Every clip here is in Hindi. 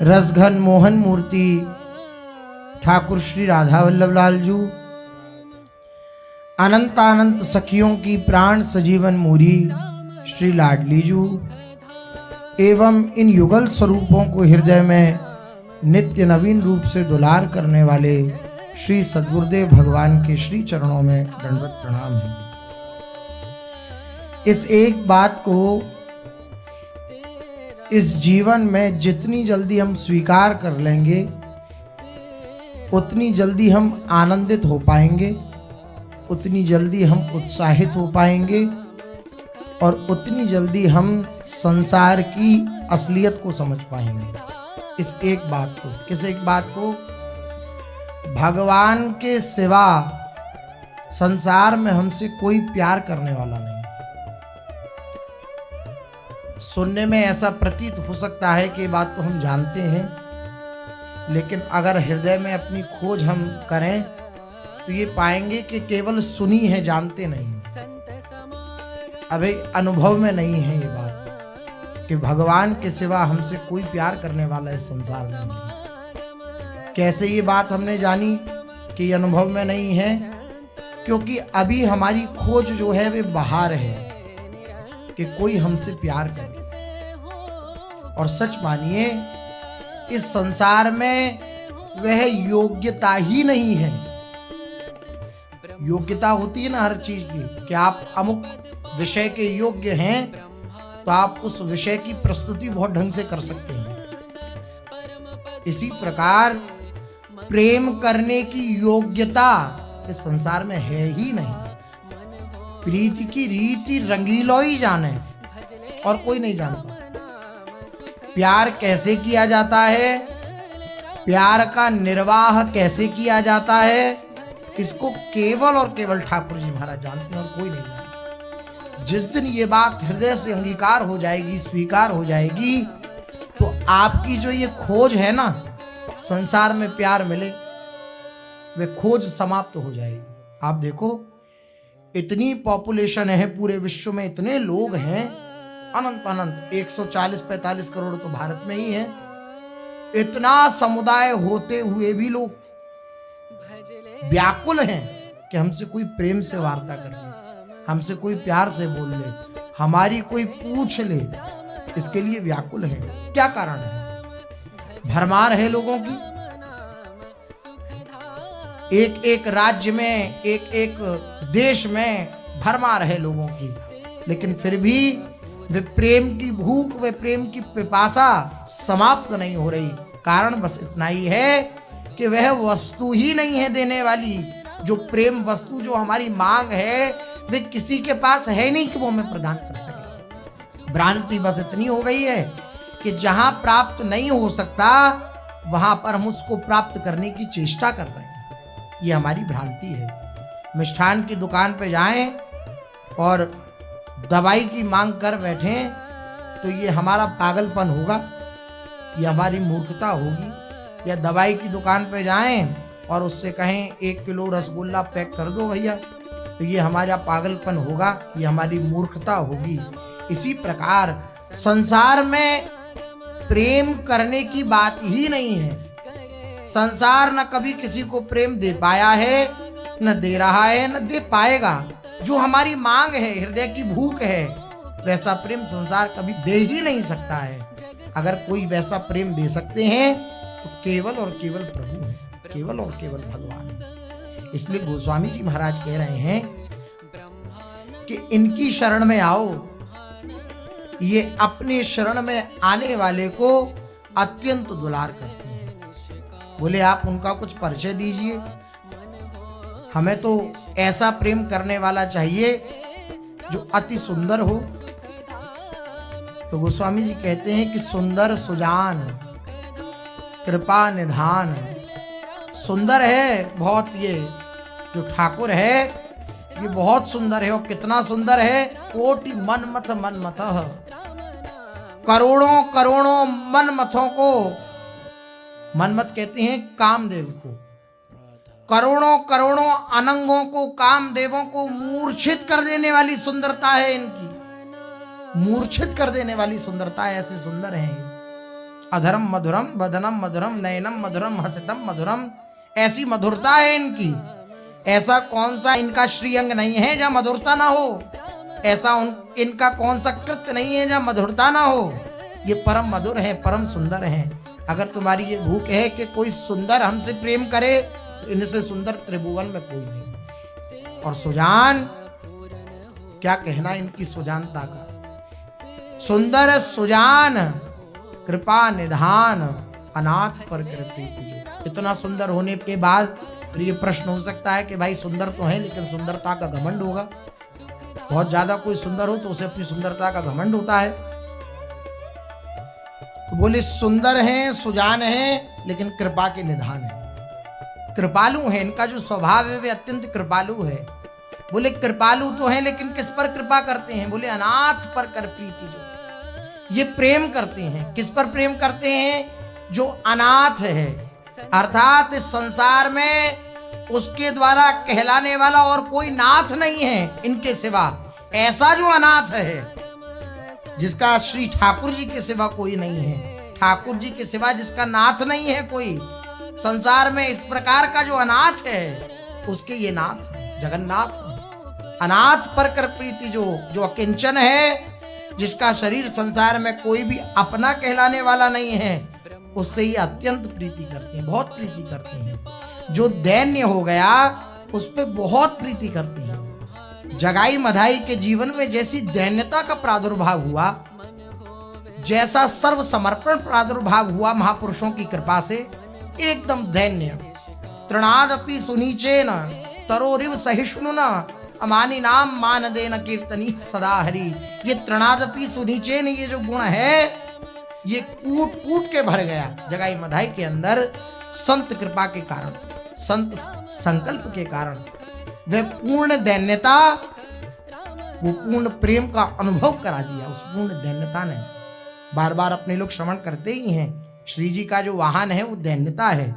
रसघन मोहन मूर्ति ठाकुर श्री राधा वल्लभ लाल जू, अनंतानंत सखियों की प्राण सजीवन मूरी श्री लाडली जू एवं इन युगल स्वरूपों को हृदय में नित्य नवीन रूप से दुलार करने वाले श्री सद्गुरुदेव भगवान के श्री चरणों में दंडवत प्रणाम है। इस एक बात को इस जीवन में जितनी जल्दी हम स्वीकार कर लेंगे उतनी जल्दी हम आनंदित हो पाएंगे, उतनी जल्दी हम उत्साहित हो पाएंगे और उतनी जल्दी हम संसार की असलियत को समझ पाएंगे। इस एक बात को, किस एक बात को? भगवान के सिवा संसार में हमसे कोई प्यार करने वाला नहीं। सुनने में ऐसा प्रतीत हो सकता है कि ये बात तो हम जानते हैं, लेकिन अगर हृदय में अपनी खोज हम करें तो ये पाएंगे कि केवल सुनी है, जानते नहीं। अभी अनुभव में नहीं है ये बात कि भगवान के सिवा हमसे कोई प्यार करने वाला इस संसार में नहीं। कैसे ये बात हमने जानी कि ये अनुभव में नहीं है? क्योंकि अभी हमारी खोज जो है वे बाहर है कि कोई हमसे प्यार करे। और सच मानिए इस संसार में वह योग्यता ही नहीं है। योग्यता होती है ना हर चीज की कि आप अमुक विषय के योग्य हैं तो आप उस विषय की प्रस्तुति बहुत ढंग से कर सकते हैं। इसी प्रकार प्रेम करने की योग्यता इस संसार में है ही नहीं। प्रीति की रीति रंगीलो ही जाने और कोई नहीं जानता। प्यार कैसे किया जाता है, प्यार का निर्वाह कैसे किया जाता है, इसको केवल और केवल ठाकुर जी महाराज जानते हैं और कोई नहीं जानता। जिस दिन ये बात हृदय से अंगीकार हो जाएगी, स्वीकार हो जाएगी, तो आपकी जो ये खोज है ना संसार में प्यार मिले, वे खोज समाप्त हो जाएगी। आप देखो इतनी पॉपुलेशन है पूरे विश्व में, इतने लोग हैं अनंत अनंत, 140-45 करोड़ तो भारत में ही है। इतना समुदाय होते हुए भी लोग व्याकुल हैं कि हमसे कोई प्रेम से वार्ता कर ले, हमसे कोई प्यार से बोल ले, हमारी कोई पूछ ले, इसके लिए व्याकुल है। क्या कारण है? भरमार है लोगों की। एक एक राज्य में, एक एक देश में भरमार है लोगों की, लेकिन फिर भी वे प्रेम की भूख, वे प्रेम की पिपासा समाप्त नहीं हो रही। कारण बस इतना ही है कि वह वस्तु ही नहीं है देने वाली। जो प्रेम वस्तु, जो हमारी मांग है, वे किसी के पास है नहीं कि वो हमें प्रदान कर सके। भ्रांति बस इतनी हो गई है कि जहां प्राप्त नहीं हो सकता वहां पर हम उसको प्राप्त करने की चेष्टा कर रहे हैं। ये हमारी भ्रांति है। मिष्ठान की दुकान पे जाएं और दवाई की मांग कर बैठें तो ये हमारा पागलपन होगा, ये हमारी मूर्खता होगी। या दवाई की दुकान पे जाएं और उससे कहें 1 किलो रसगुल्ला पैक कर दो भैया, तो ये हमारा पागलपन होगा, ये हमारी मूर्खता होगी। इसी प्रकार संसार में प्रेम करने की बात ही नहीं है। संसार न कभी किसी को प्रेम दे पाया है, न दे रहा है, न दे पाएगा। जो हमारी मांग है, हृदय की भूख है, वैसा प्रेम संसार कभी दे ही नहीं सकता है। अगर कोई वैसा प्रेम दे सकते हैं तो केवल और केवल प्रभु है, केवल और केवल भगवान है। इसलिए गोस्वामी जी महाराज कह रहे हैं कि इनकी शरण में आओ। ये अपने शरण में आने वाले को अत्यंत दुलार करते हैं। बोले आप उनका कुछ परिचय दीजिए, हमें तो ऐसा प्रेम करने वाला चाहिए जो अति सुंदर हो। तो गोस्वामी जी कहते हैं कि सुंदर सुजान कृपा निधान। सुंदर है बहुत, ये जो ठाकुर है ये बहुत सुंदर है। और कितना सुंदर है? कोटि मनमथ मनमथ, करोड़ों करोड़ों मनमथों को, मनमथ कहते हैं कामदेव को, करोड़ों करोड़ों अनंगों को, कामदेवों को मूर्छित कर देने वाली सुंदरता है इनकी। मूर्छित कर देने वाली सुंदरता, ऐसे सुंदर हैं ये। अधरम मधुरम वदनम मधुरम नयनम मधुरम हसितम मधुरम, ऐसी मधुरता है इनकी। ऐसा कौन सा इनका श्रीअंग नहीं है जहां मधुरता ना हो, ऐसा इनका कौन सा कृत्य नहीं है जहां मधुरता ना हो। ये परम मधुर है, परम सुंदर है। अगर तुम्हारी ये भूख है कि कोई सुंदर हमसे प्रेम करे, तो इनसे सुंदर त्रिभुवन में कोई नहीं। और सुजान, क्या कहना इनकी सुजानता का। सुंदर सुजान कृपा निधान अनाथ पर कृपा। इतना सुंदर होने के बाद तो ये प्रश्न हो सकता है कि भाई सुंदर तो है लेकिन सुंदरता का घमंड होगा। बहुत ज्यादा कोई सुंदर हो तो उसे अपनी सुंदरता का घमंड होता है। तो बोले सुंदर हैं, सुजान हैं, लेकिन कृपा के निधान है, कृपालु है। इनका जो स्वभाव है वे अत्यंत कृपालु है। बोले कृपालु तो है लेकिन किस पर कृपा करते हैं? बोले अनाथ पर कर प्रीति। जो ये प्रेम करते हैं, किस पर प्रेम करते हैं? जो अनाथ है, अर्थात इस संसार में उसके द्वारा कहलाने वाला और कोई नाथ नहीं है इनके सिवा। ऐसा जो अनाथ है, जिसका श्री ठाकुर जी के सिवा कोई नहीं है, ठाकुर जी के सिवा जिसका नाथ नहीं है कोई संसार में, इस प्रकार का जो अनाथ है उसके ये नाथ जगन्नाथ है। अनाथ पर कर प्रीति। जो अकिंचन है, जिसका शरीर संसार में कोई भी अपना कहलाने वाला नहीं है, उससे ही अत्यंत प्रीति करते हैं, बहुत प्रीति करते हैं। जो दैन्य हो गया उस पे बहुत प्रीति करते हैं। जगाई मधाई के जीवन में जैसी दैन्यता का प्रादुर्भाव हुआ, जैसा सर्व समर्पण प्रादुर्भाव हुआ महापुरुषों की कृपा से, एकदम दैन्य। तृणादपि सुनीचेन तरोरिव सहिष्णुना अमानी नाम मान देन कीर्तनी सदा हरि। ये तृणादपि सुनीचेन, ये जो गुण है ये कूट कूट के भर गया जगाई मधाई के अंदर। संत कृपा के कारण, संत संकल्प के कारण वह पूर्ण दैन्यता, वो पूर्ण प्रेम का अनुभव करा दिया उस पूर्ण दैन्यता ने। बार बार अपने लोग श्रवण करते ही हैं, श्री जी का जो वाहन है वो दैन्यता है।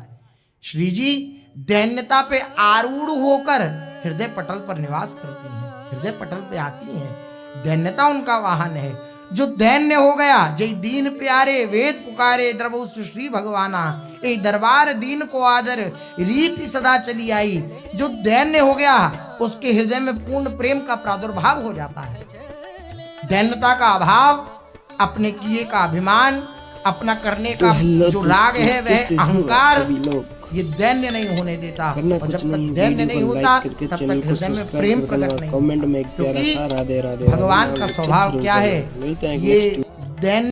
श्री जी दैन्यता पे आरूढ़ होकर हृदय पटल पर निवास करती हैं, हृदय पटल पे आती हैं। दैन्यता उनका वाहन है। जो दैन्य हो गया, जय दीन प्यारे वेद पुकारे द्रवो सुश्री भगवाना, ए दरबार दीन को आदर रीति सदा चली आई। जो दैन्य हो गया उसके हृदय में पूर्ण प्रेम का प्रादुर्भाव हो जाता है। दैन्यता का अभाव, अपने किए का अभिमान, अपना करने का जो राग है वह अहंकार, ये दैन्य नहीं होने देता। और जब तक दैन्य नहीं होता तब तक हृदय में प्रेम प्रकट नहीं होता। क्योंकि भगवान का स्वभाव क्या है, ये दैन्य